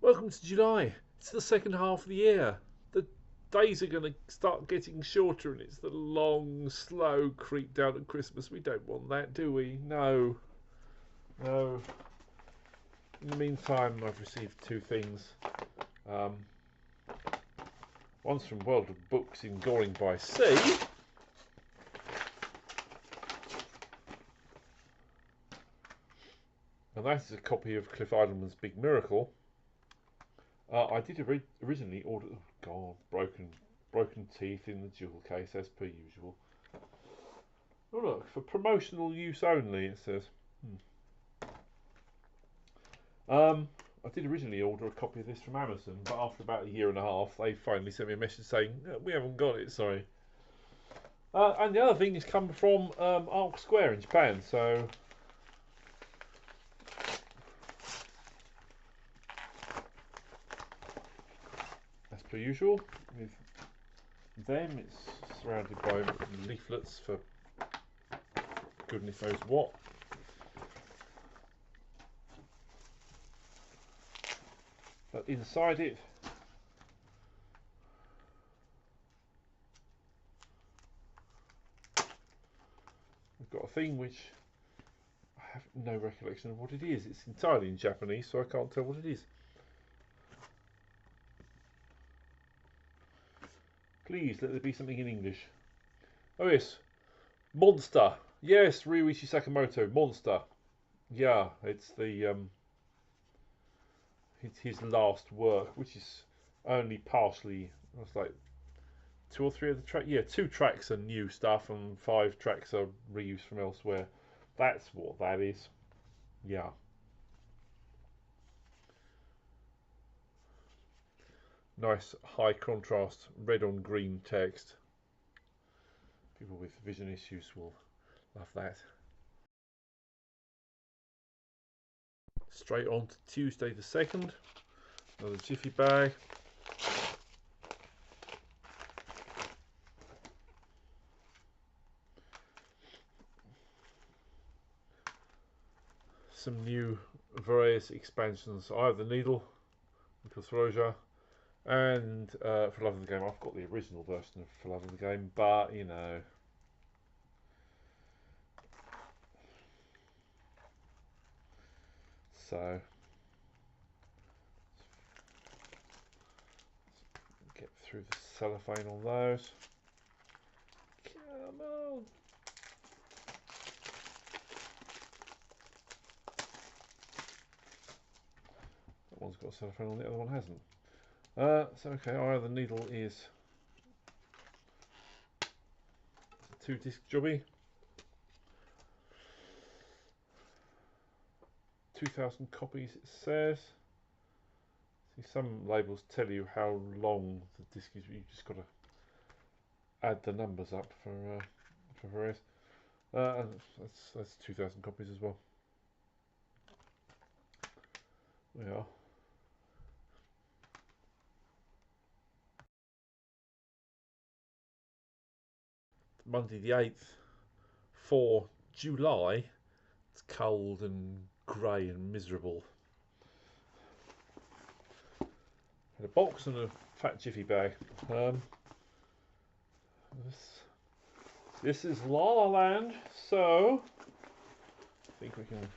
Welcome to July. It's the second half of the year. The days are going to start getting shorter, and it's the long, slow creep down at Christmas. We don't want that, do we? No. No. In the meantime, I've received two things. One's from World of Books in Goring by Sea. And that is a copy of Cliff Idleman's Big Miracle. I did originally order. Oh God, broken teeth in the jewel case as per usual. Oh look, for promotional use only, it says. I did originally order a copy of this from Amazon, but after about a year and a half, they finally sent me a message saying we haven't got it. Sorry. And the other thing has come from Arc Square in Japan, so. As per usual, with them, it's surrounded by leaflets for goodness knows what. But inside it, we've got a thing which I have no recollection of what it is. It's entirely in Japanese, so I can't tell what it is. Please let there be something in English. Oh yes, Monster. Yes, Ryuichi Sakamoto, Monster. Yeah, it's the it's his last work, which is only partially. It's like 2 or 3 of the tracks. Yeah, 2 tracks are new stuff, and 5 tracks are reused from elsewhere. That's what that is. Yeah. Nice high contrast red on green text. People with vision issues will love that. Straight on to Tuesday the 2nd. Another jiffy bag. Some new various expansions. I have the Needle, Nicholas Roja, and For Love of the Game. I've got the original version of For Love of the Game, but you know. So get through the cellophane on those. Come on. That one's got cellophane on, the other one hasn't. So okay, the Needle is a 2-disc jobby. 2,000 copies it says. See, some labels tell you how long the disc is, but you've just got to add the numbers up for various. And that's 2,000 copies as well. We are. Monday the 8th for July. It's cold and grey and miserable. And a box and a fat jiffy bag. This is La La Land, so I think we can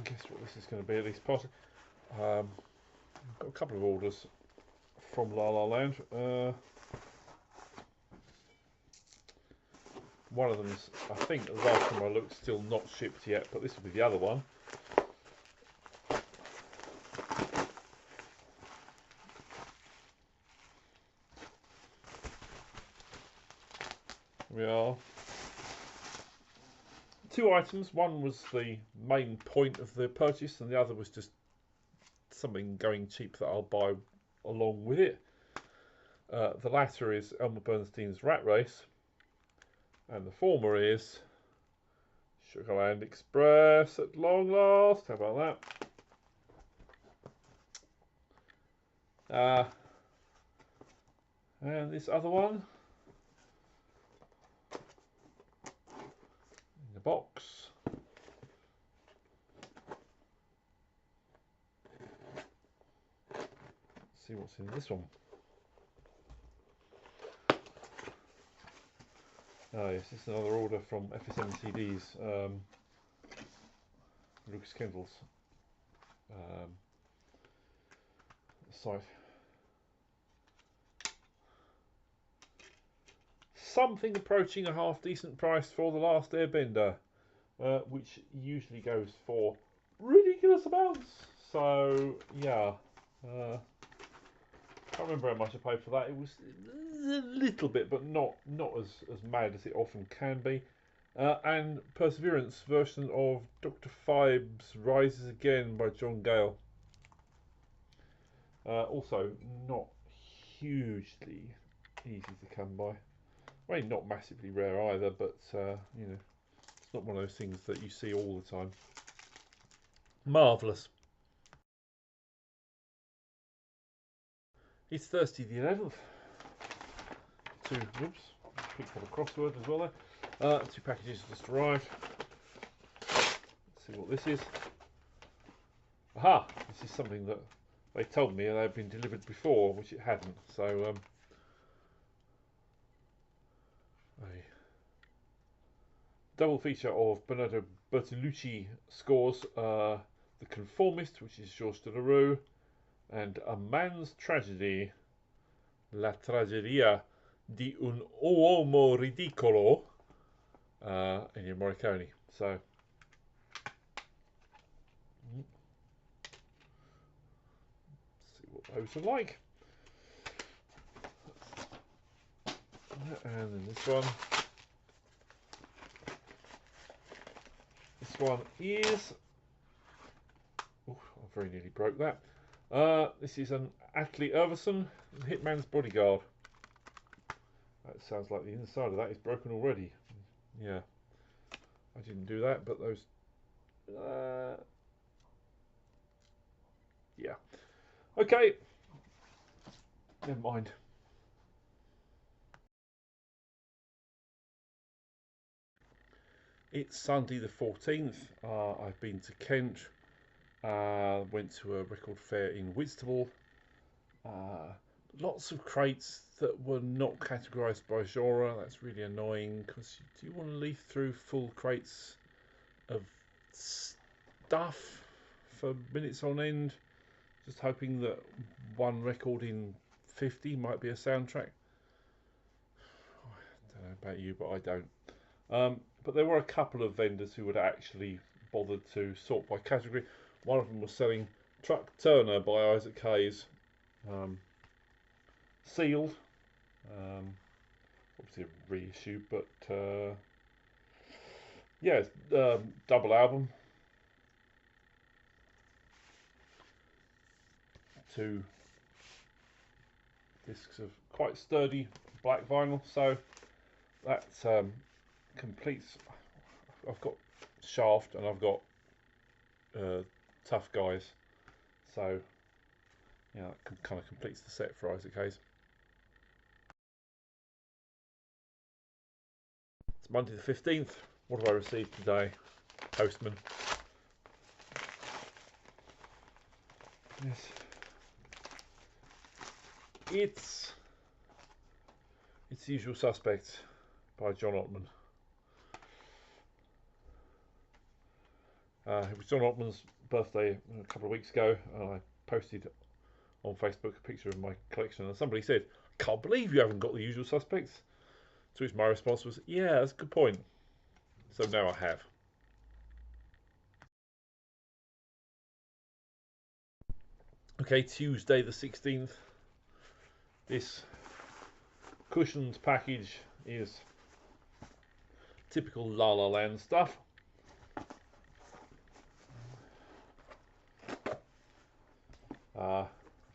guess what this is going to be at least partly. I've got a couple of orders from La La Land. One of them's, I think, the last time I looked, still not shipped yet, but this will be the other one. We are. 2 items. One was the main point of the purchase, and the other was just something going cheap that I'll buy along with it. The latter is Elmer Bernstein's Rat Race, and the former is Sugarland Express at long last. How about that? And this other one in the box. see what's in this one. Oh yes, this is another order from FSMCD's Lucas Kendall's site. Something approaching a half decent price for The Last Airbender, which usually goes for ridiculous amounts. So yeah, can't remember how much I paid for that. It was a little bit, but not as mad as it often can be. And Perseverance version of Dr. Phibes Rises Again by John Gale. Also not hugely easy to come by. I mean, not massively rare either, but you know, it's not one of those things that you see all the time. Marvellous. It's Thursday the 11th. Whoops, picked up a crossword as well there. 2 packages just arrived. Let's see what this is. Aha! This is something that they told me they had been delivered before, which it hadn't. So, a double feature of Bernardo Bertolucci scores, The Conformist, which is Georges Delerue, and A Man's Tragedy, La Tragedia di un uomo ridicolo, Ennio Morricone. So, let's see what those are like. And then this one. This one is... Oh, I very nearly broke that. This is an Atli Irvison, Hitman's Bodyguard. That sounds like the inside of that is broken already. Yeah, I didn't do that, but those... yeah. Okay. Never mind. It's Sunday the 14th. I've been to Kent. Went to a record fair in Whitstable. Lots of crates that were not categorised by genre. That's really annoying, because do you want to leaf through full crates of stuff for minutes on end, just hoping that one record in 50 might be a soundtrack? I don't know about you, but I don't. But there were a couple of vendors who had actually bothered to sort by category. One of them was selling Truck Turner by Isaac Hayes, sealed, obviously a reissue, but yeah, double album, 2 discs of quite sturdy black vinyl, so that completes. I've got Shaft and I've got Tough Guys, so yeah, that kind of completes the set for Isaac Hayes. It's Monday the 15th. What have I received today? Postman. Yes. It's The Usual Suspects by John Ottman. It was John Ottman's birthday a couple of weeks ago, and I posted on Facebook a picture of my collection, and somebody said, "Can't believe you haven't got The Usual Suspects." To which my response was, "Yeah, that's a good point." So now I have. Okay, Tuesday the 16th. This cushioned package is typical La La Land stuff. I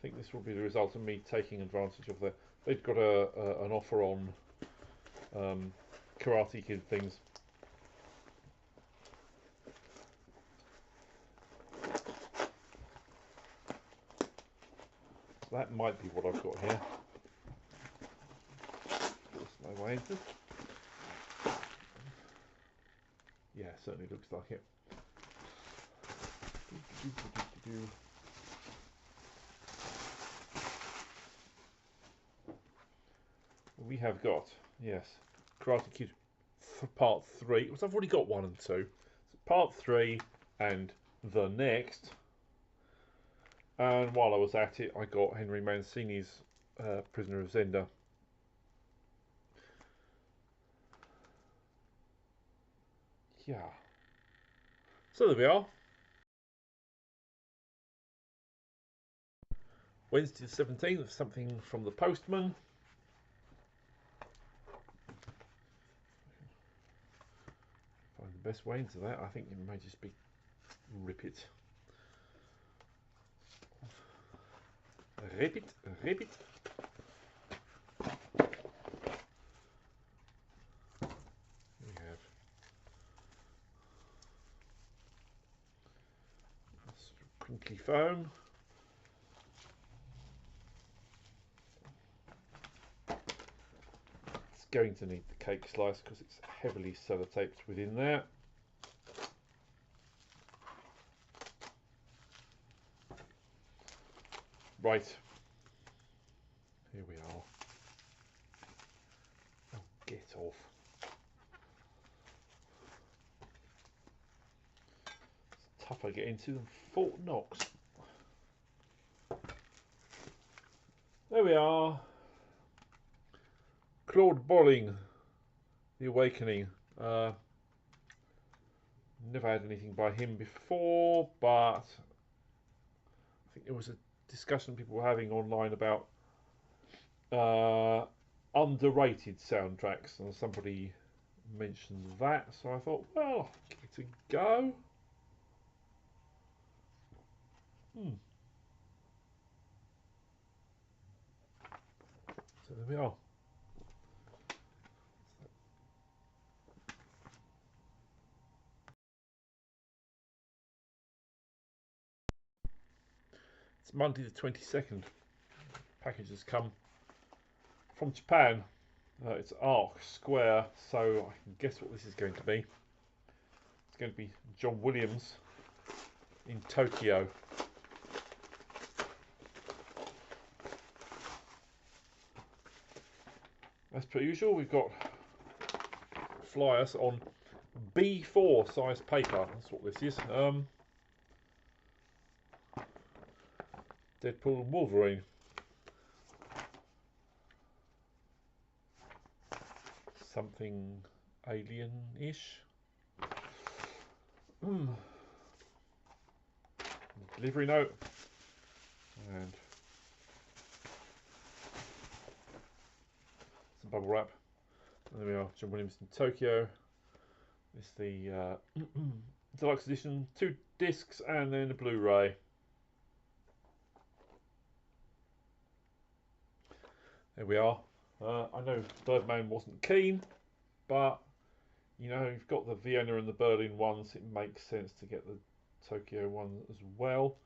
think this will be the result of me taking advantage of they've got an offer on Karate Kid things. So that might be what I've got here. There's no way into. Yeah, certainly looks like it. we have got, yes, Karate Kid for part 3. Because I've already got 1 and 2. So part 3 and the next. And while I was at it, I got Henry Mancini's Prisoner of Zenda. Yeah. So there we are. Wednesday the 17th, something from the postman. Find the best way into that. I think it may just be rip it. Rip it, rip it. We have crinkly foam. It's going to need the cake slice because it's heavily sellotaped within there. Right, here we are. Oh, get off. It's tougher getting to than Fort Knox. There we are. Claude Bolling, The Awakening. Never had anything by him before, but I think there was a discussion people were having online about underrated soundtracks, and somebody mentioned that, so I thought, well, I'll give it a go. So there we are. It's Monday the 22nd. Package has come from Japan. It's arc square, so I can guess what this is going to be. It's going to be John Williams in Tokyo. As per usual, we've got flyers on B4 size paper. That's what this is. Deadpool and Wolverine. Something alien-ish. Delivery note. And some bubble wrap. And there we are, John Williams in Tokyo. It's the deluxe edition, 2 discs and then a Blu-ray. There we are. I know Birdman wasn't keen, but you know, you've got the Vienna and the Berlin ones, it makes sense to get the Tokyo one as well.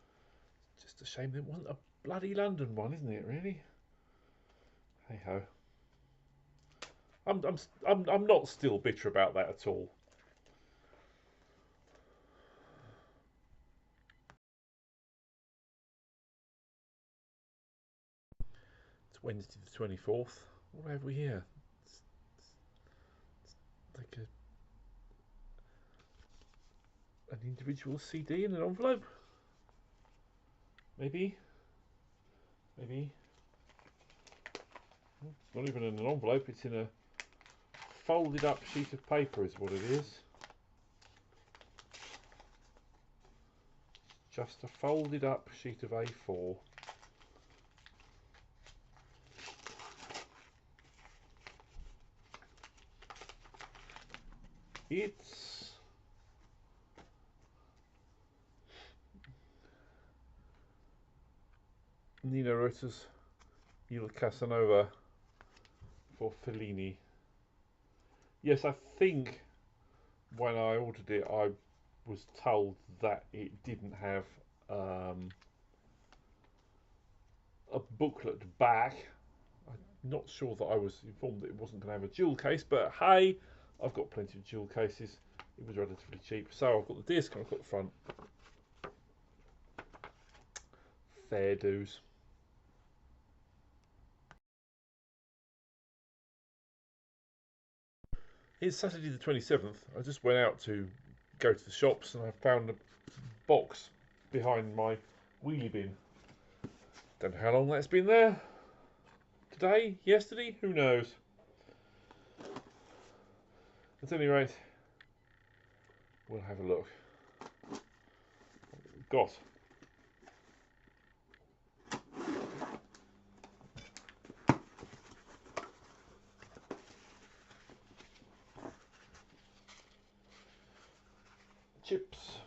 Just a shame there wasn't a bloody London one, isn't it, really? Hey ho. I'm not still bitter about that at all. It's Wednesday the 24th. What have we here? It's like an individual CD in an envelope. Maybe. Maybe. It's not even in an envelope, it's in a folded up sheet of paper is what it is. Just a folded up sheet of A4. It's Nino Rota's Il Casanova for Fellini. Yes, I think when I ordered it I was told that it didn't have a booklet back. I'm not sure that I was informed that it wasn't going to have a jewel case, but hey, I've got plenty of jewel cases. It was relatively cheap, so I've got the disc and I've got the front. Fair dues. Here's Saturday the 27th. I just went out to go to the shops and I found a box behind my wheelie bin. Don't know how long that's been there. Today? Yesterday? Who knows? At any rate, we'll have a look. What we've got. Chips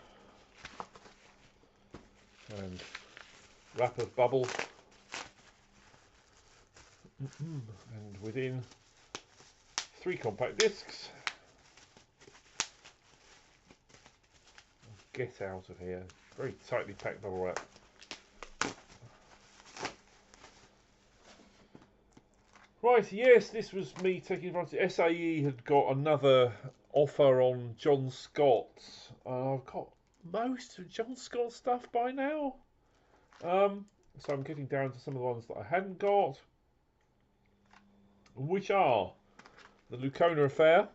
and wrap of bubble, and within 3 compact discs. Get out of here! Very tightly packed bubble wrap. Right, yes, this was me taking advantage. SAE had got another offer on John Scott's. I've got most of John Scott's stuff by now. So I'm getting down to some of the ones that I hadn't got, which are the Lucona Affair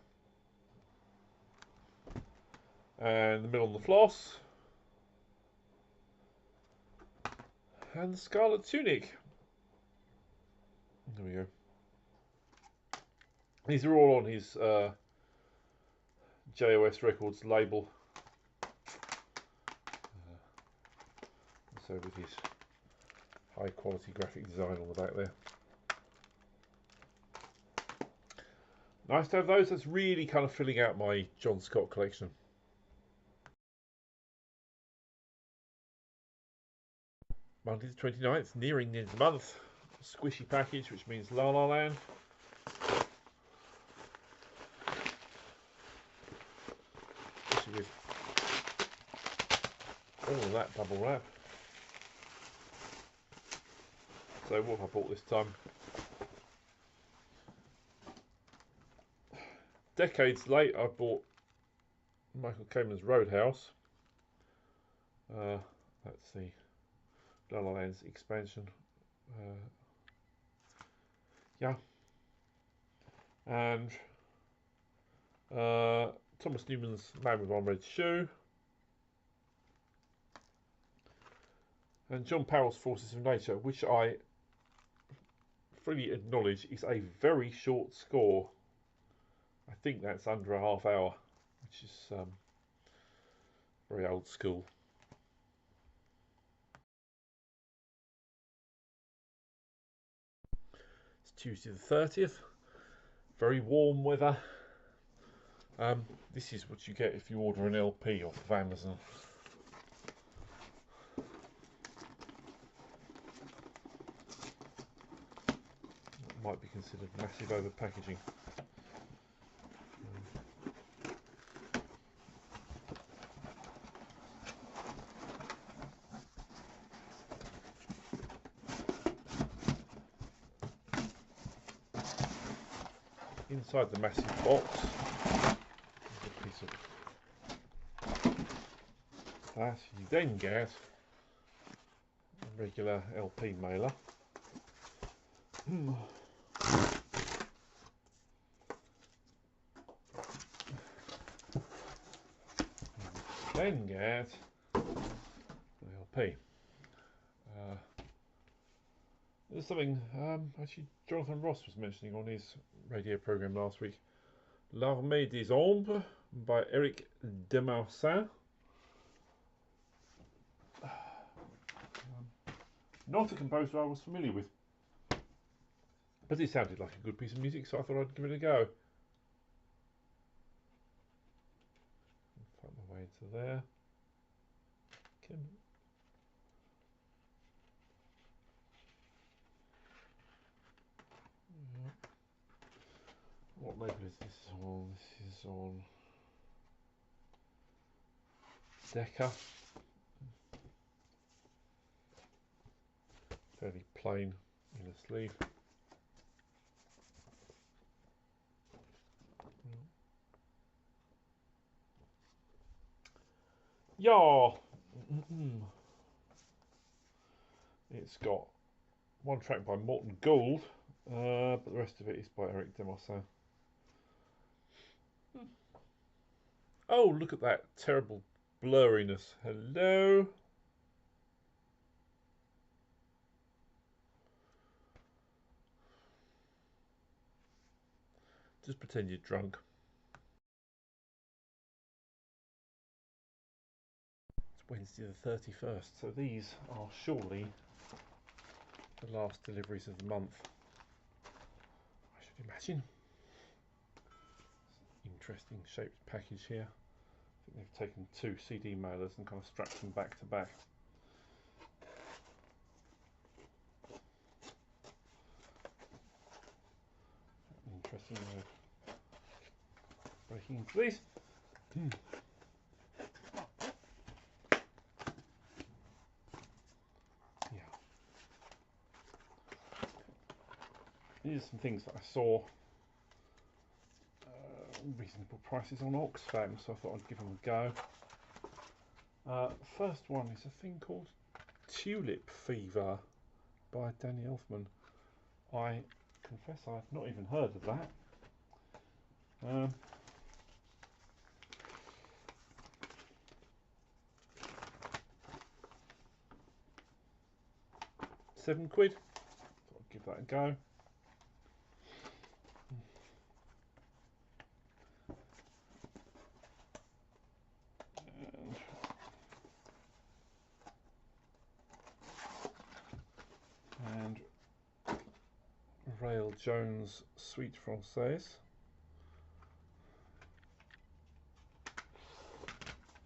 and the Mill on the Floss and the Scarlet Tunic. There we go. These are all on his JOS Records label. So with his high quality graphic design on the back there. Nice to have those. That's really kind of filling out my John Scott collection. Monday the 29th, nearing the end of the month. Squishy package, which means La La Land. With all of that bubble wrap. So what have I bought this time? Decades late, I bought Michael Kamen's Roadhouse. That's the La La Land's expansion. Yeah. And Thomas Newman's Man with One Red Shoe. And John Powell's Forces of Nature, which I freely acknowledge is a very short score. I think that's under a half hour, which is very old school. It's Tuesday the 30th. Very warm weather. This is what you get if you order an LP off of Amazon. It might be considered massive over packaging. Inside the massive box is a piece of that. You then get a regular LP mailer. Then get the LP. There's something actually Jonathan Ross was mentioning on his radio program last week. L'Armée des Ombres by Eric Demarsin. Not a composer I was familiar with, but it sounded like a good piece of music, so I thought I'd give it a go. Find my way into there. What label is this on? This is on Decca. Fairly plain inner sleeve. Yeah. It's got one track by Morton Gould, but the rest of it is by Eric Demarsin. Oh, look at that terrible blurriness. Hello. Just pretend you're drunk. It's Wednesday the 31st, so these are surely the last deliveries of the month, I should imagine. Interesting shaped package here. I think they've taken 2 CD mailers and kind of strapped them back to back. Interesting way of breaking into these. Yeah. These are some things that I saw reasonable prices on Oxfam, so I thought I'd give them a go. First one is a thing called Tulip Fever by Danny Elfman. I confess I've not even heard of that. 7 quid. Thought I'd give that a go. And Rail Jones Sweet Française.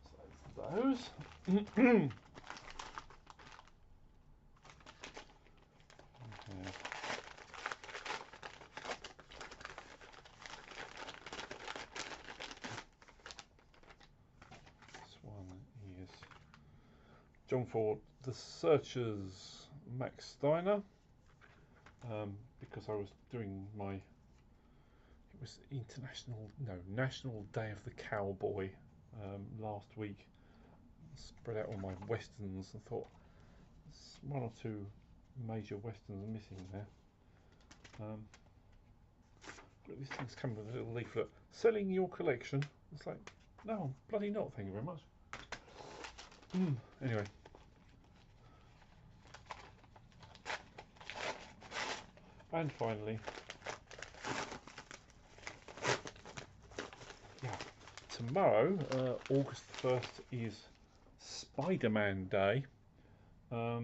So those. Okay. This one is John Ford, The Searchers, Max Steiner. Because I was doing my, it was National Day of the Cowboy last week. Spread out all my westerns and thought there's 1 or 2 major westerns missing there. But these things come with a little leaflet, selling your collection. It's like, no, bloody not, thank you very much. Anyway. And finally, tomorrow, August 1st, is Spider-Man Day. I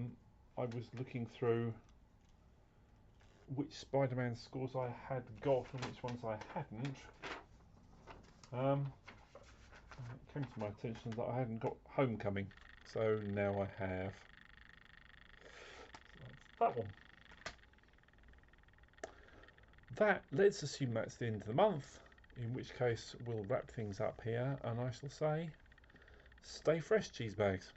was looking through which Spider-Man scores I had got and which ones I hadn't. It came to my attention that I hadn't got Homecoming, so now I have. So that's that one. Let's assume that's the end of the month, in which case we'll wrap things up here, and I shall say, stay fresh, cheese bags.